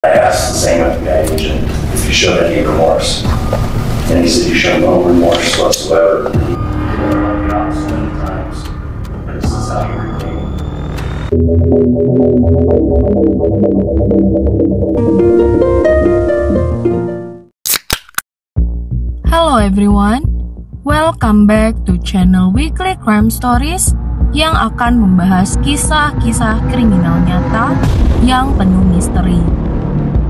I asked the same FBI agent if he showed any remorse, and he said he showed no remorse whatsoever. I've got so many times, but this is how you remain. Hello everyone, welcome back to channel Weekly Crime Stories yang akan membahas kisah-kisah kriminal nyata yang penuh misteri.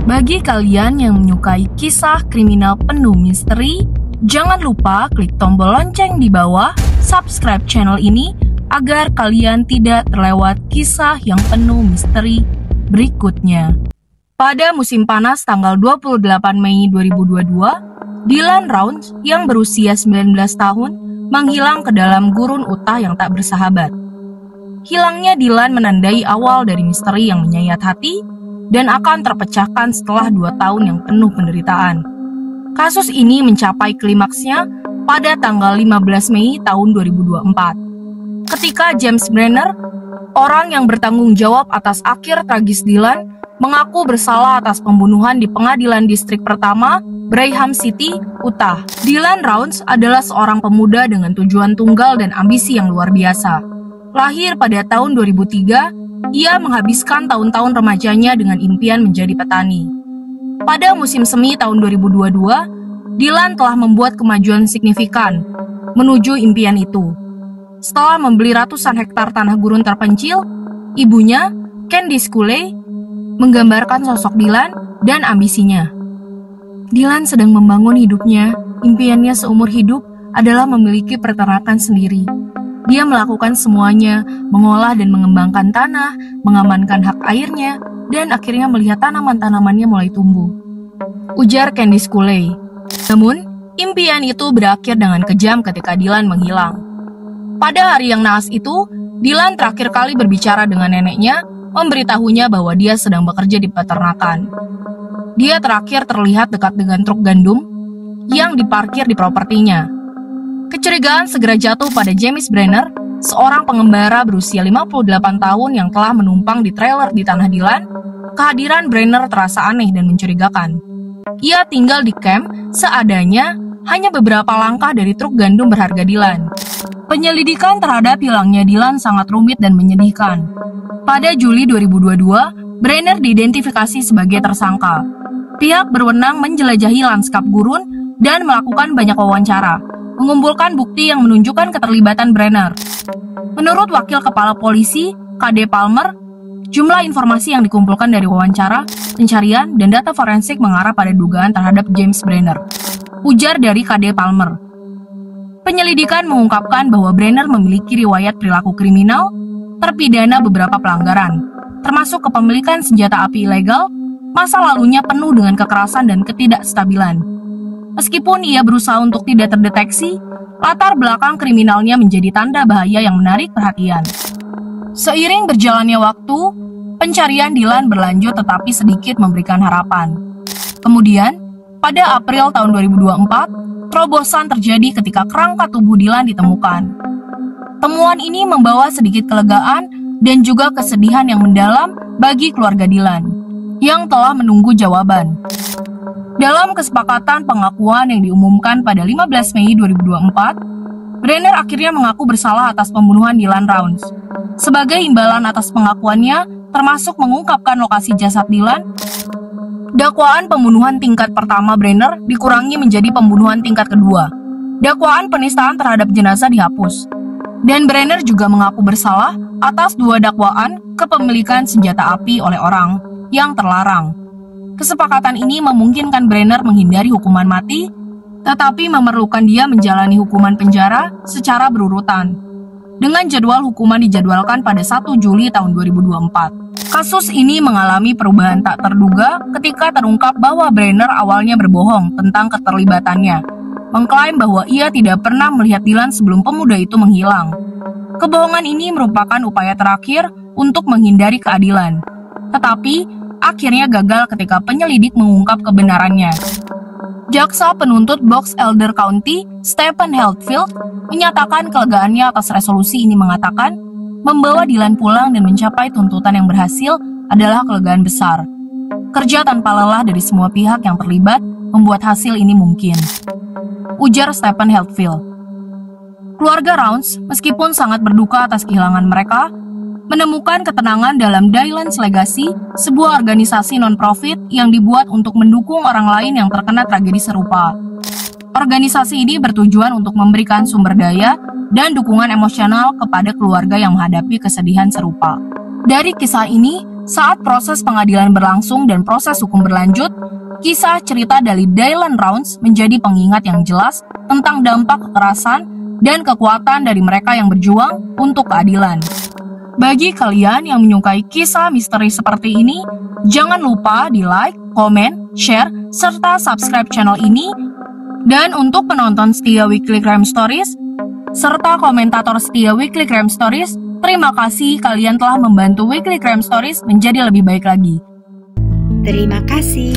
Bagi kalian yang menyukai kisah kriminal penuh misteri, jangan lupa klik tombol lonceng di bawah, subscribe channel ini agar kalian tidak terlewat kisah yang penuh misteri berikutnya. Pada musim panas tanggal 28 Mei 2022, Dylan Rounds yang berusia 19 tahun menghilang ke dalam gurun Utah yang tak bersahabat. Hilangnya Dylan menandai awal dari misteri yang menyayat hati dan akan terpecahkan setelah 2 tahun yang penuh penderitaan. Kasus ini mencapai klimaksnya pada tanggal 15 Mei tahun 2024. Ketika James Brenner, orang yang bertanggung jawab atas akhir tragis Dylan, mengaku bersalah atas pembunuhan di pengadilan distrik pertama Brigham City, Utah. Dylan Rounds adalah seorang pemuda dengan tujuan tunggal dan ambisi yang luar biasa. Lahir pada tahun 2003, ia menghabiskan tahun-tahun remajanya dengan impian menjadi petani. Pada musim semi tahun 2022, Dylan telah membuat kemajuan signifikan menuju impian itu. Setelah membeli ratusan hektar tanah gurun terpencil, ibunya, Candice Cooley, menggambarkan sosok Dylan dan ambisinya. Dylan sedang membangun hidupnya. Impiannya seumur hidup adalah memiliki peternakan sendiri. Dia melakukan semuanya, mengolah dan mengembangkan tanah, mengamankan hak airnya, dan akhirnya melihat tanaman-tanamannya mulai tumbuh. Ujar Candice Cooley. Namun, impian itu berakhir dengan kejam ketika Dylan menghilang. Pada hari yang naas itu, Dylan terakhir kali berbicara dengan neneknya, memberitahunya bahwa dia sedang bekerja di peternakan. Dia terakhir terlihat dekat dengan truk gandum yang diparkir di propertinya. Kecurigaan segera jatuh pada James Brenner, seorang pengembara berusia 58 tahun yang telah menumpang di trailer di tanah Dylan. Kehadiran Brenner terasa aneh dan mencurigakan. Ia tinggal di camp seadanya, hanya beberapa langkah dari truk gandum berharga Dylan. Penyelidikan terhadap hilangnya Dylan sangat rumit dan menyedihkan. Pada Juli 2022, Brenner diidentifikasi sebagai tersangka. Pihak berwenang menjelajahi lanskap gurun dan melakukan banyak wawancara, mengumpulkan bukti yang menunjukkan keterlibatan Brenner. Menurut Wakil Kepala Polisi, KD Palmer, jumlah informasi yang dikumpulkan dari wawancara, pencarian, dan data forensik mengarah pada dugaan terhadap James Brenner. Ujar dari KD Palmer. Penyelidikan mengungkapkan bahwa Brenner memiliki riwayat perilaku kriminal, terpidana beberapa pelanggaran, termasuk kepemilikan senjata api ilegal. Masa lalunya penuh dengan kekerasan dan ketidakstabilan. Meskipun ia berusaha untuk tidak terdeteksi, latar belakang kriminalnya menjadi tanda bahaya yang menarik perhatian. Seiring berjalannya waktu, pencarian Dylan berlanjut tetapi sedikit memberikan harapan. Kemudian, pada April tahun 2024, terobosan terjadi ketika kerangka tubuh Dylan ditemukan. Temuan ini membawa sedikit kelegaan dan juga kesedihan yang mendalam bagi keluarga Dylan yang telah menunggu jawaban. Dalam kesepakatan pengakuan yang diumumkan pada 15 Mei 2024, Brenner akhirnya mengaku bersalah atas pembunuhan Dylan Rounds. Sebagai imbalan atas pengakuannya, termasuk mengungkapkan lokasi jasad Dylan, dakwaan pembunuhan tingkat pertama Brenner dikurangi menjadi pembunuhan tingkat kedua. Dakwaan penistaan terhadap jenazah dihapus. Dan Brenner juga mengaku bersalah atas 2 dakwaan kepemilikan senjata api oleh orang yang terlarang. Kesepakatan ini memungkinkan Brenner menghindari hukuman mati, tetapi memerlukan dia menjalani hukuman penjara secara berurutan. Dengan jadwal hukuman dijadwalkan pada 1 Juli tahun 2024. Kasus ini mengalami perubahan tak terduga ketika terungkap bahwa Brenner awalnya berbohong tentang keterlibatannya, mengklaim bahwa ia tidak pernah melihat Dylan sebelum pemuda itu menghilang. Kebohongan ini merupakan upaya terakhir untuk menghindari keadilan, tetapi akhirnya gagal ketika penyelidik mengungkap kebenarannya. Jaksa penuntut Box Elder County, Stephen Heldfield, menyatakan kelegaannya atas resolusi ini, mengatakan, membawa Dylan pulang dan mencapai tuntutan yang berhasil adalah kelegaan besar. Kerja tanpa lelah dari semua pihak yang terlibat membuat hasil ini mungkin. Ujar Stephen Heldfield. Keluarga Rounds, meskipun sangat berduka atas kehilangan mereka, menemukan ketenangan dalam Dylan's Legacy, sebuah organisasi non-profit yang dibuat untuk mendukung orang lain yang terkena tragedi serupa. Organisasi ini bertujuan untuk memberikan sumber daya dan dukungan emosional kepada keluarga yang menghadapi kesedihan serupa. Dari kisah ini, saat proses pengadilan berlangsung dan proses hukum berlanjut, kisah cerita dari Dylan Rounds menjadi pengingat yang jelas tentang dampak kekerasan dan kekuatan dari mereka yang berjuang untuk keadilan. Bagi kalian yang menyukai kisah misteri seperti ini, jangan lupa di like, komen, share, serta subscribe channel ini. Dan untuk penonton setia Weekly Crime Stories, serta komentator setia Weekly Crime Stories, terima kasih kalian telah membantu Weekly Crime Stories menjadi lebih baik lagi. Terima kasih.